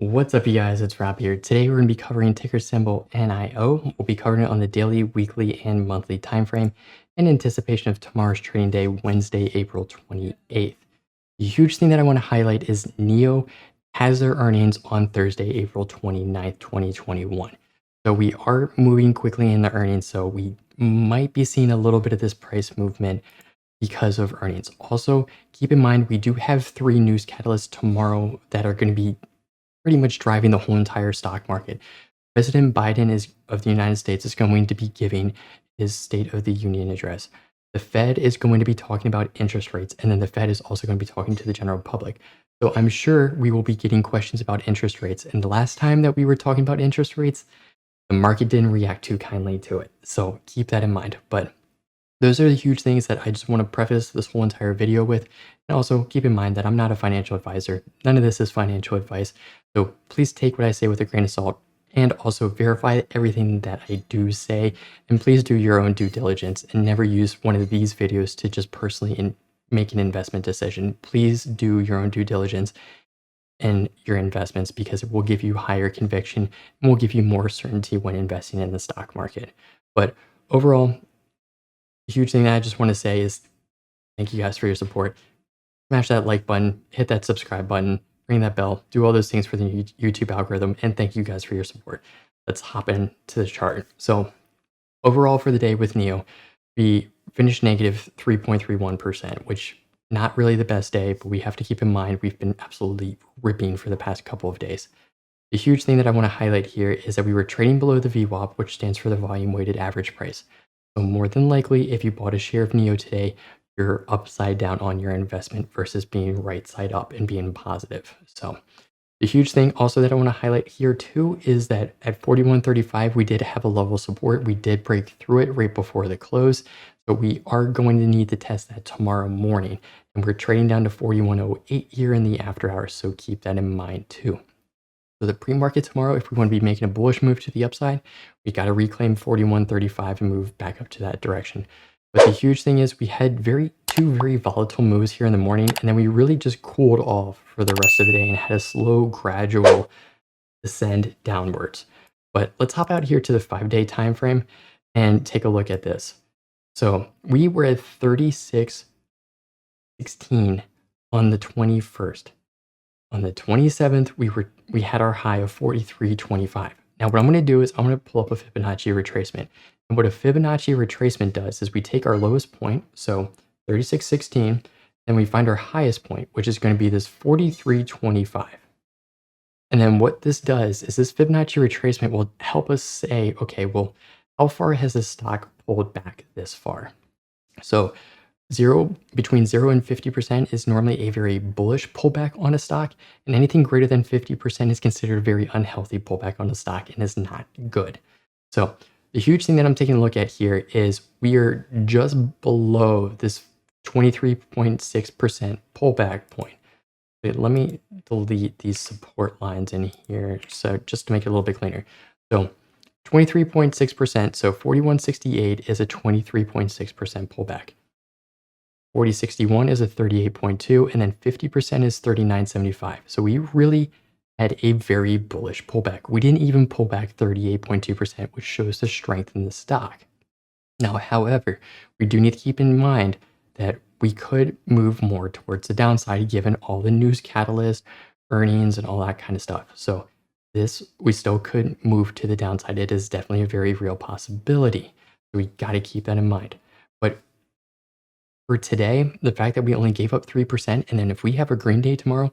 What's up, you guys? It's Rob here. Today we're going to be covering ticker symbol NIO. We'll be covering it on the daily, weekly, and monthly time frame in anticipation of tomorrow's trading day, Wednesday, April 28th. The huge thing that I want to highlight is NIO has their earnings on Thursday, April 29th, 2021. So we are moving quickly in the earnings, so we might be seeing a little bit of this price movement because of earnings. Also, keep in mind, we do have 3 news catalysts tomorrow that are going to be pretty much driving the whole entire stock market. President Biden of the United States is going to be giving his State of the Union address. The Fed is going to be talking about interest rates, and then the Fed is also going to be talking to the general public. So I'm sure we will be getting questions about interest rates. And the last time that we were talking about interest rates, the market didn't react too kindly to it. So keep that in mind. But those are the huge things that I just want to preface this whole entire video with. And also keep in mind that I'm not a financial advisor. None of this is financial advice. So please take what I say with a grain of salt and also verify everything that I do say. And please do your own due diligence and never use one of these videos to just personally make an investment decision. Please do your own due diligence in your investments because it will give you higher conviction and will give you more certainty when investing in the stock market. But overall, the huge thing that I just want to say is thank you guys for your support. Smash that like button, hit that subscribe button, ring that bell, do all those things for the YouTube algorithm, and thank you guys for your support. Let's hop into the chart. So overall for the day with NIO, we finished negative 3.31%, which not really the best day, but we have to keep in mind we've been absolutely ripping for the past couple of days. The huge thing that I want to highlight here is that we were trading below the VWAP, which stands for the volume weighted average price. So more than likely, if you bought a share of NIO today, you're upside down on your investment versus being right side up and being positive. So the huge thing also that I want to highlight here too is that at 41.35, we did have a level of support. We did break through it right before the close. So we are going to need to test that tomorrow morning. And we're trading down to 41.08 here in the after hours. So keep that in mind too. So the pre-market tomorrow, if we want to be making a bullish move to the upside, we got to reclaim 41.35 and move back up to that direction. But the huge thing is we had two very volatile moves here in the morning, and then we really just cooled off for the rest of the day and had a slow, gradual descend downwards. But let's hop out here to the 5-day time frame and take a look at this. So we were at 36.16 on the 21st. On the 27th, we had our high of 43.25. Now what I'm going to do is I'm going to pull up a Fibonacci retracement. And what a Fibonacci retracement does is we take our lowest point, so 36.16, and we find our highest point, which is going to be this 43.25. And then what this does is this Fibonacci retracement will help us say, okay, well, how far has the stock pulled back this far? So between 0 and 50% is normally a very bullish pullback on a stock, and anything greater than 50% is considered a very unhealthy pullback on a stock and is not good. So the huge thing that I'm taking a look at here is we are just below this 23.6% pullback point. Wait, let me delete these support lines in here so just to make it a little bit cleaner. So 23.6%, so 41.68 is a 23.6% pullback. 40.61 is a 38.2, and then 50% is 39.75. So we really had a very bullish pullback. We didn't even pull back 38.2%, which shows the strength in the stock. Now, however, we do need to keep in mind that we could move more towards the downside given all the news catalysts, earnings, and all that kind of stuff. So we still could move to the downside. It is definitely a very real possibility. So we got to keep that in mind. But for today, the fact that we only gave up 3%, and then if we have a green day tomorrow,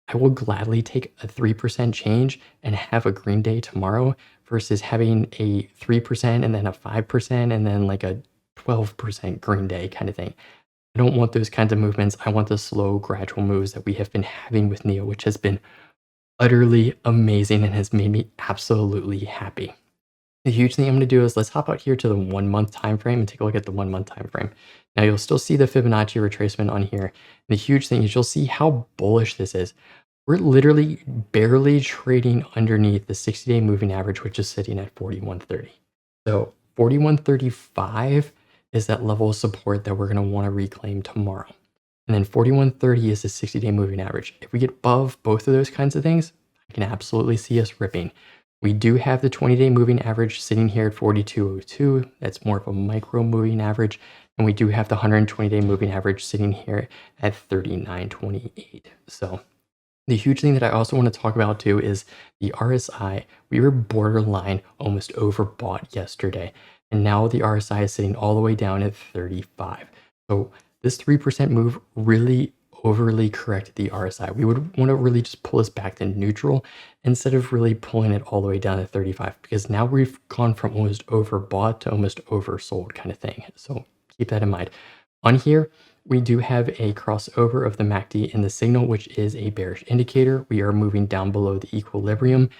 I will gladly take a 3% change and have a green day tomorrow versus having a 3% and then a 5% and then like a 12% green day kind of thing. I don't want those kinds of movements. I want the slow, gradual moves that we have been having with NIO, which has been utterly amazing and has made me absolutely happy. The huge thing I'm going to do is let's hop out here to the 1 month time frame and take a look at the 1 month time frame. Now you'll still see the Fibonacci retracement on here. And the huge thing is you'll see how bullish this is. We're literally barely trading underneath the 60-day moving average, which is sitting at 41.30. So 41.35 is that level of support that we're going to want to reclaim tomorrow. And then 41.30 is the 60-day moving average. If we get above both of those kinds of things, can absolutely see us ripping. We do have the 20-day moving average sitting here at 42.02. That's more of a micro moving average. And we do have the 120-day moving average sitting here at 39.28. So the huge thing that I also want to talk about too is the RSI. We were borderline almost overbought yesterday, and now the RSI is sitting all the way down at 35. So this 3% move really overly corrected the RSI. We would want to really just pull this back to neutral instead of really pulling it all the way down to 35, because now we've gone from almost overbought to almost oversold kind of thing. So keep that in mind. On here, we do have a crossover of the MACD and the signal, which is a bearish indicator. We are moving down below the equilibrium,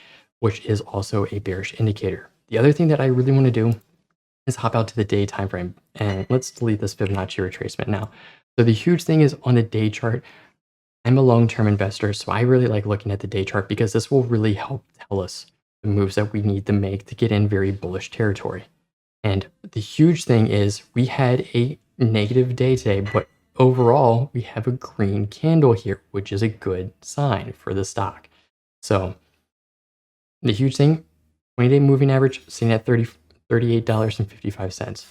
which is also a bearish indicator. The other thing that I really want to do is hop out to the day time frame, and let's delete this Fibonacci retracement now. So the huge thing is on the day chart. I'm a long-term investor, so I really like looking at the day chart because this will really help tell us the moves that we need to make to get in very bullish territory. And the huge thing is we had a negative day today, but overall we have a green candle here, which is a good sign for the stock. So the huge thing, 20-day moving average sitting at $38.55.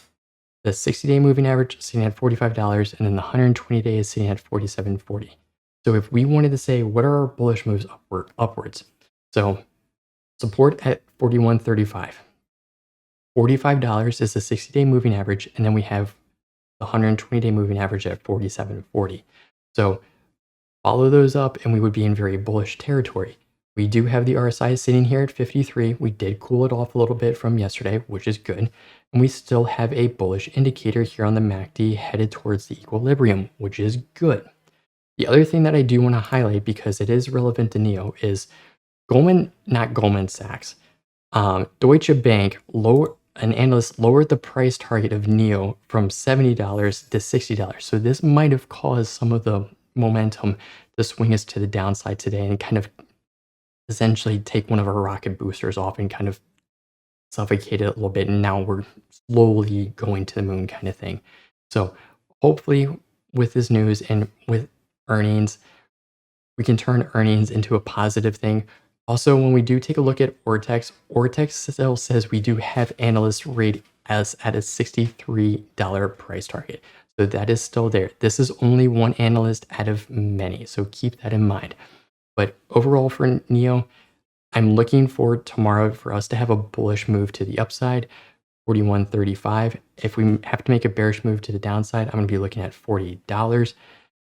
The 60-day moving average sitting at $45, and then the 120-day is sitting at $47.40. So if we wanted to say what are our bullish moves upwards, so support at $41.35. $45 is the 60-day moving average, and then we have the 120-day moving average at $47.40. So follow those up, and we would be in very bullish territory. We do have the RSI sitting here at 53. We did cool it off a little bit from yesterday, which is good. And we still have a bullish indicator here on the MACD headed towards the equilibrium, which is good. The other thing that I do want to highlight, because it is relevant to NIO, is Goldman Sachs. Deutsche Bank, an analyst lowered the price target of NIO from $70 to $60. So this might have caused some of the momentum to swing us to the downside today and kind of essentially take one of our rocket boosters off and kind of suffocate it a little bit. And now we're slowly going to the moon kind of thing. So hopefully with this news and with earnings, we can turn earnings into a positive thing. Also, when we do take a look at Ortex still says we do have analysts rate us at a $63 price target. So that is still there. This is only one analyst out of many, so keep that in mind. But overall for NIO, I'm looking for tomorrow for us to have a bullish move to the upside, 41.35. If we have to make a bearish move to the downside, I'm going to be looking at $40.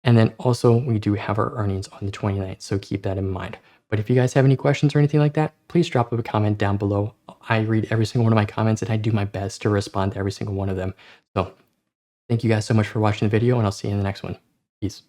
And then also we do have our earnings on the 29th, so keep that in mind. But if you guys have any questions or anything like that, please drop a comment down below. I read every single one of my comments, and I do my best to respond to every single one of them. So thank you guys so much for watching the video, and I'll see you in the next one. Peace.